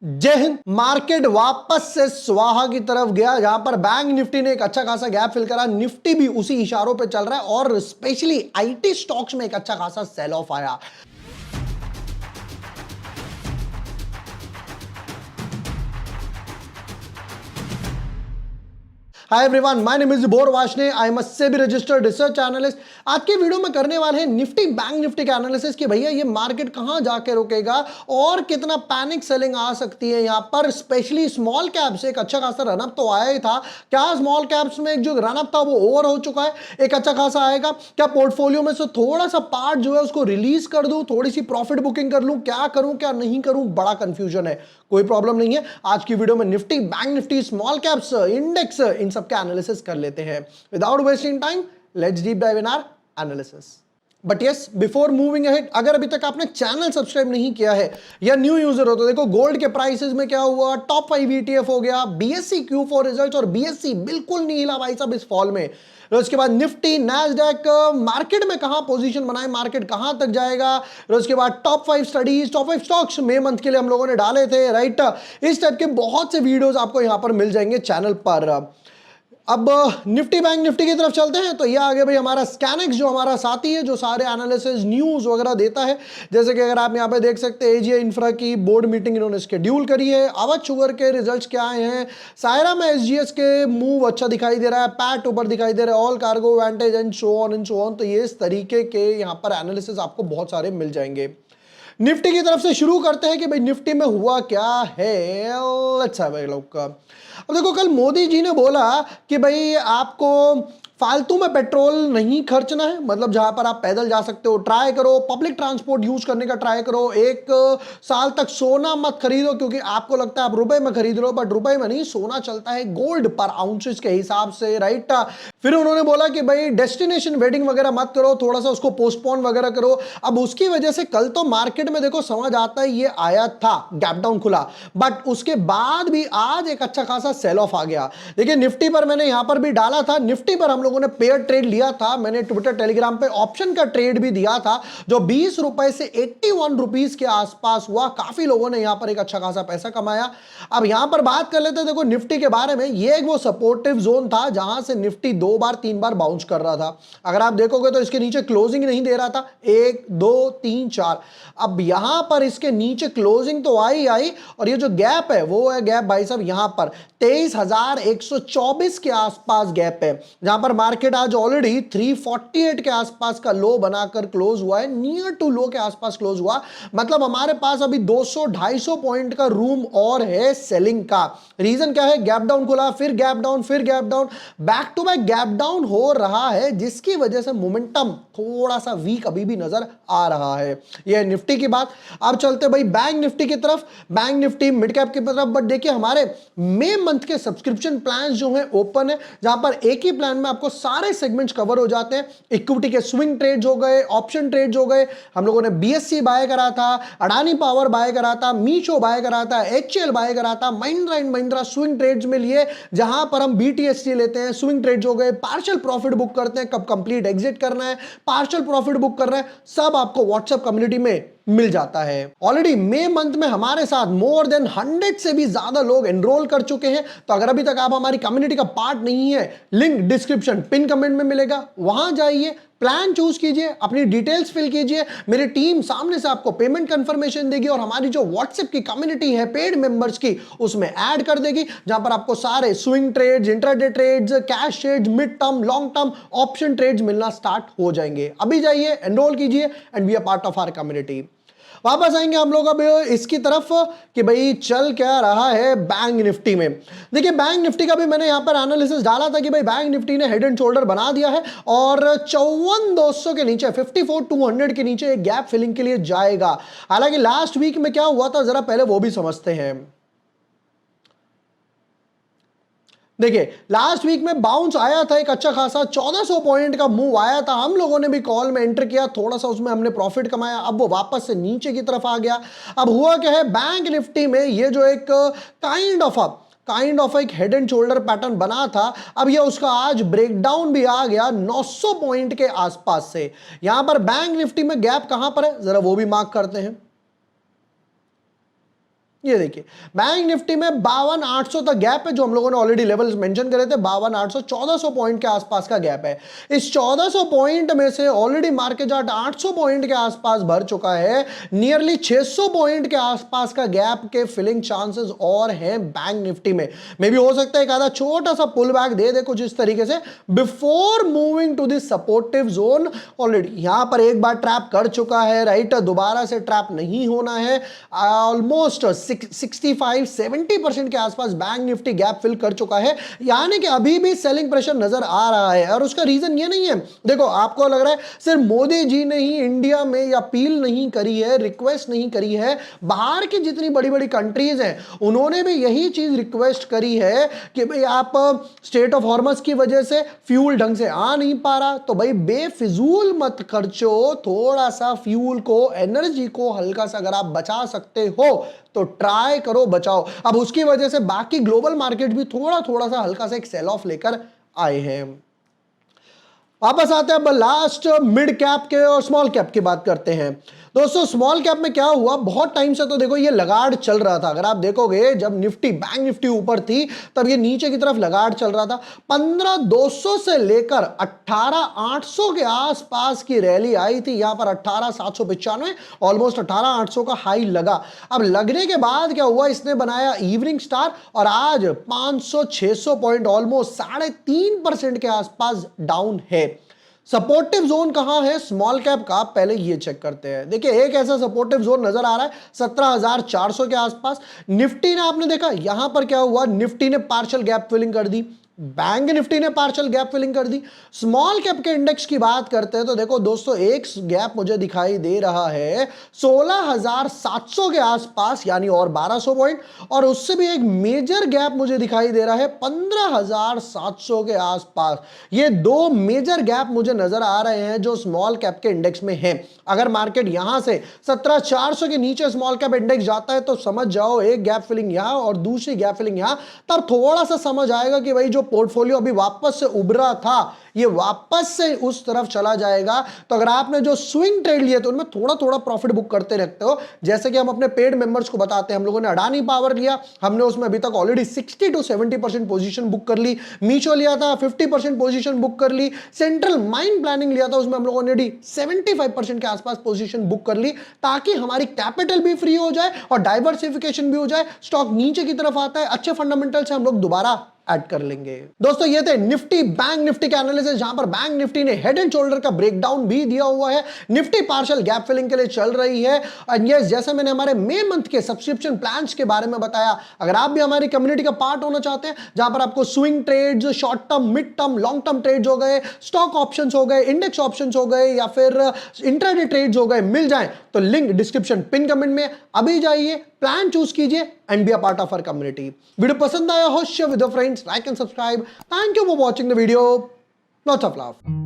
जय हिंद। मार्केट वापस से स्वाहा की तरफ गया, जहां पर बैंक निफ्टी ने एक अच्छा खासा गैप फिल करा। निफ्टी भी उसी इशारों पे चल रहा है और स्पेशली आईटी स्टॉक्स में एक अच्छा खासा सेल ऑफ आया। Hi everyone, my name is bore Washne, I am a SEBI registered research analyst. आज के वीडियो में करने वाले हैं निफ्टी बैंक निफ्टी का एनालिसिस कि भैया ये मार्केट कहां जाके रुकेगा और कितना पैनिक सेलिंग आ सकती है यहां पर। स्पेशली स्मॉल कैप्स एक अच्छा खासा रनअप तो आया ही था। क्या स्मॉल कैप्स में एक जो रनअप था वो ओवर हो चुका है, एक अच्छा खासा आएगा? क्या पोर्टफोलियो में से थोड़ा सा पार्ट जो है उसको रिलीज कर दूं, थोड़ी सी प्रॉफिट बुकिंग कर लूं, क्या करूं क्या नहीं करूं? बड़ा कंफ्यूजन है। कोई प्रॉब्लम नहीं है, आज की वीडियो में Nifty bank Nifty small caps index इन सब का एनालिसिस कर लेते हैं। Without wasting time let's deep dive in our analysis. But yes, before moving ahead, अगर अभी तक आपने चैनल सब्सक्राइब नहीं किया है या न्यू यूजर हो तो देखो गोल्ड के प्राइसेस में क्या हुआ। टॉप 5 ईटीएफ हो गया, बीएससी Q4 रिजल्ट और बीएससी बिल्कुल नहीं हिला भाई साहब इस फॉल में। उसके बाद निफ्टी नैस्डैक मार्केट में कहां पोजीशन बनाए, मार्केट कहां तक जाएगा। उसके बाद टॉप 5 स्टडीज, टॉप 5 स्टॉक्स मई मंथ के लिए हम लोगों ने डाले थे, राइट। इस टाइप के बहुत से वीडियोस आपको यहां पर मिल जाएंगे चैनल पर। अब निफ्टी बैंक निफ्टी की तरफ चलते हैं। तो ये आगे भाई हमारा स्कैनेक्स जो हमारा साथी है, जो सारे एनालिसिस न्यूज वगैरह देता है। जैसे कि अगर आप यहाँ पे देख सकते हैं, एजीआई इंफ्रा की बोर्ड मीटिंग इन्होंने शेड्यूल करी है। अवध शुगर के रिजल्ट्स क्या आए हैं, सायरा में एसजीएस के मूव अच्छा दिखाई दे रहा है, पैट ऊपर दिखाई दे रहा है, all cargo vantage and so on and so on. तो ये इस तरीके के यहाँ पर एनालिसिस आपको बहुत सारे मिल जाएंगे। निफ्टी की तरफ से शुरू करते हैं कि भाई निफ्टी में हुआ क्या है। Let's have a look. अब देखो, कल मोदी जी ने बोला कि भाई आपको फालतू में पेट्रोल नहीं खर्चना है, मतलब जहां पर आप पैदल जा सकते हो ट्राई करो, पब्लिक ट्रांसपोर्ट यूज करने का ट्राई करो। एक साल तक सोना मत खरीदो, क्योंकि आपको लगता है आप रुपए में खरीद रहे हो, बट रुपए में नहीं, सोना चलता है गोल्ड पर आउंसेस के हिसाब से, राइट। फिर उन्होंने बोला कि भाई डेस्टिनेशन वेडिंग वगैरह मत करो, थोड़ा सा उसको पोस्टपोन वगैरह करो। अब उसकी वजह से कल तो मार्केट में देखो समझ आता है ये आया था, गैप डाउन खुला, बट उसके बाद भी आज एक अच्छा खासा सेल ऑफ आ गया। देखिए निफ्टी पर मैंने यहां पर भी डाला था, निफ्टी पर हम लोगों ने पेयर ट्रेड लिया था। मैंने ट्विटर टेलीग्राम पे ऑप्शन का ट्रेड भी दिया था, जो 20 रुपए से 81 रुपीज के आसपास हुआ। काफी लोगों ने यहां पर एक अच्छा खासा पैसा कमाया। अब यहां पर बात कर लेते हैं देखो निफ्टी के बारे में। ये एक वो सपोर्टिव जोन था जहां से निफ्टी 2 बार 3 बार बाउंस कर रहा था। अगर आप देखोगे तो इसके नीचे क्लोजिंग नहीं दे रहा था, 1 2 3 4। अब यहां पर इसके नीचे क्लोजिंग तो आई आई, और ये जो गैप है वो है गैप भाई साहब यहां पर 23,124 के आसपास गैप है, जहां पर मार्केट आज ऑलरेडी 348 के आसपास का लो बनाकर क्लोज हुआ है, नियर टू लो के आसपास क्लोज हुआ। मतलब हमारे पास अभी 200-250 पॉइंट का रूम और है सेलिंग का। रीजन क्या है, गैप डाउन खुला, फिर गैप डाउन, फिर gap down, back to back gap down हो रहा है, जिसकी वजह से मोमेंटम थोड़ा सा वीक अभी भी नजर आ रहा है। यह निफ्टी की बात। अब चलते भाई बैंक निफ्टी की तरफ। बैंक निफ्टी मिड कैप की तरफ। बट देखिए हमारे मई मंथ के सब्सक्रिप्शन प्लान जो है ओपन है, जहां पर एक ही प्लान में आपको सारे सेगमेंट्स कवर हो जाते हैं। इक्विटी के स्विंग ट्रेड्स हो गए, ऑप्शन ट्रेड्स हो गए, हम लोगों ने बीएससी बाय करा था, अडानी पावर बाय करा था, मीशो बाय करा था, एचएल बाय करा था, Mahindra and Mahindra swing trades में लिए, जहां पर हम बीटीएसटी लेते हैं, स्विंग ट्रेड्स हो गए, पार्शियल प्रॉफिट बुक करते हैं, कब कंप्लीट एग्जिट करना है, पार्शियल प्रॉफिट बुक करना है, सब आपको व्हाट्सएप कम्युनिटी में मिल जाता है। ऑलरेडी मई मंथ में हमारे साथ मोर देन 100 से भी ज्यादा लोग एनरोल कर चुके हैं। तो अगर अभी तक आप हमारी कम्युनिटी का पार्ट नहीं है, लिंक डिस्क्रिप्शन पिन कमेंट में मिलेगा, वहां जाइए, प्लान चूज कीजिए, अपनी डिटेल्स फिल कीजिए, मेरी टीम सामने से आपको पेमेंट कंफर्मेशन देगी और हमारी जो व्हाट्सएप की कम्युनिटी है पेड मेंबर्स की, उसमें ऐड कर देगी, जहां पर आपको सारे swing trades, intraday trades, cash trades, mid term, long term, option trades मिलना स्टार्ट हो जाएंगे। अभी जाइए, एनरोल कीजिए and be a part of our community. वापस आएंगे हम लोग अब इसकी तरफ कि भाई चल क्या रहा है बैंक निफ्टी में। देखिए बैंक निफ्टी का भी मैंने यहां पर एनालिसिस डाला था कि भाई बैंक निफ्टी ने हेड एंड शोल्डर बना दिया है और 54,200 के नीचे, 54,200 के नीचे एक गैप फिलिंग के लिए जाएगा। हालांकि लास्ट वीक में क्या हुआ था जरा पहले वो भी समझते हैं। देखिए लास्ट वीक में बाउंस आया था एक अच्छा खासा, 1400 पॉइंट का मूव आया था, हम लोगों ने भी कॉल में एंटर किया, थोड़ा सा उसमें हमने प्रॉफिट कमाया। अब वो वापस से नीचे की तरफ आ गया। अब हुआ क्या है, बैंक निफ्टी में ये जो एक काइंड ऑफ एक हेड एंड शोल्डर पैटर्न बना था, अब ये उसका आज ब्रेकडाउन भी आ गया 900 पॉइंट के आसपास से। यहां पर बैंक निफ्टी में गैप कहां पर है जरा वो भी मार्क करते हैं। ये देखिए बैंक निफ्टी में 52,800 तक गैप है, जो हम लोगों ने ऑलरेडी लेवल्स मेंशन करे थे। 52,800 1400 पॉइंट के आसपास का गैप है। इस 1400 पॉइंट में से ऑलरेडी मार्केट चार्ट 800 पॉइंट के आसपास भर चुका है। नियरली 600 पॉइंट के आसपास का गैप के फिलिंग चांसेस और हैं बैंक निफ्टी में। मे भी हो सकता है एक आधा छोटा सा पुल बैक दे दे कुछ इस तरीके से before moving to this supportive zone. Already यहां पर एक बार ट्रैप कर चुका है, राइट, दोबारा से ट्रैप नहीं होना है। ऑलमोस्ट 65-70% के आसपास बैंक निफ्टी गैप फिल कर चुका है, यानी कि अभी भी सेलिंग प्रेशर नजर आ रहा है। और उसका रीजन ये नहीं है, देखो आपको लग रहा है सिर्फ मोदी जी ने ही इंडिया में या अपील नहीं करी है, रिक्वेस्ट नहीं करी है, बाहर की जितनी बड़ी बड़ी कंट्रीज हैं उन्होंने भी यही चीज रिक्वेस्ट करी है कि भाई आप स्टेट ऑफ हॉर्मस की वजह से फ्यूल ढंग से आ नहीं पा रहा, तो भाई बेफिजूल मत खर्चो, थोड़ा सा फ्यूल को, एनर्जी को हल्का सा अगर आप बचा सकते हो तो ट्राई करो, बचाओ। अब उसकी वजह से बाकी ग्लोबल मार्केट भी थोड़ा थोड़ा सा हल्का सा एक सेल ऑफ लेकर आए हैं। वापस आते हैं अब लास्ट मिड कैप के और स्मॉल कैप की बात करते हैं। दोस्तों स्मॉल कैप में क्या हुआ, बहुत टाइम से तो देखो ये लगाड़ चल रहा था। अगर आप देखोगे जब निफ्टी बैंक निफ्टी ऊपर थी तब ये नीचे की तरफ लगाड़ चल रहा था। 15,200 से लेकर 18,800 के आसपास की रैली आई थी। यहां पर 18,795 ऑलमोस्ट 18,800 का हाई लगा। अब लगने के बाद क्या हुआ, इसने बनाया इवनिंग स्टार और आज 500-600 पॉइंट ऑलमोस्ट 3.5% के आसपास डाउन है। सपोर्टिव जोन कहां है स्मॉल कैप का, पहले ये चेक करते हैं। देखिए एक ऐसा सपोर्टिव जोन नजर आ रहा है 17,400 के आसपास। निफ्टी ने आपने देखा यहां पर क्या हुआ, निफ्टी ने पार्शियल गैप फिलिंग कर दी, बैंक निफ्टी ने पार्शियल गैप फिलिंग कर दी। स्मॉल कैप के इंडेक्स की बात करते हैं तो देखो दोस्तों एक गैप मुझे दिखाई दे रहा है 16,700 के आसपास, यानी और 1200 पॉइंट, और उससे भी एक मेजर गैप मुझे दिखाई दे रहा है 15,700 के आसपास। ये दो मेजर गैप मुझे नजर आ रहे हैं जो स्मॉल कैप के इंडेक्स में हैं। अगर मार्केट यहां से 17,400 के नीचे स्मॉल कैप इंडेक्स जाता है तो समझ जाओ एक गैप फिलिंग यहां और दूसरी गैप फिलिंग यहां, तब थोड़ा सा समझ आएगा कि भाई जो पोर्टफोलियो अभी वापस से उभरा था ये वापस से उस तरफ चला जाएगा। तो अगर आपने जो स्विंग ट्रेड लिए तो उनमें थोड़ा थोड़ा प्रॉफिट बुक करते रहते हो, जैसे कि हम अपने पेड मेंबर्स को बताते हैं। हम लोगों ने अडानी पावर लिया, हमने उसमें अभी तक ऑलरेडी 60-70% पोजीशन बुक कर ली। मीशो लिया था 50% पोजीशन बुक कर ली। सेंट्रल माइन प्लानिंग लिया था, उसमें हम लोगों ने 75% के आसपास पोजीशन बुक कर ली, ताकि हमारी कैपिटल भी फ्री हो जाए और डाइवर्सिफिकेशन भी हो जाए। स्टॉक नीचे की तरफ आता है, अच्छे फंडामेंटल से हम लोग दोबारा ऐड कर लेंगे। दोस्तों ये थे निफ्टी बैंक निफ्टी के एनालिसिस, जहां पर बैंक निफ्टी ने हेड एंड शोल्डर का ब्रेकडाउन भी दिया हुआ है। निफ्टी पार्शियल गैप फिलिंग के लिए चल रही है। एंड यस, जैसे मैंने हमारे मई मंथ के सब्सक्रिप्शन प्लान्स के बारे में बताया, अगर आप भी हमारी कम्युनिटी का पार्ट होना चाहते हैं जहां पर आपको swing trades, short term, mid term, long term trades हो गए, स्टॉक ऑप्शंस हो गए, इंडेक्स ऑप्शंस हो गए या फिर इंट्राडे ट्रेड्स हो गए, मिल जाए तो लिंक डिस्क्रिप्शन पिन कमेंट में। अभी जाइए, प्लान चूज कीजिए and be a part of our community. Video पसंद आया हो share with your friends, like and subscribe. Thank you for watching the video. Lots of love.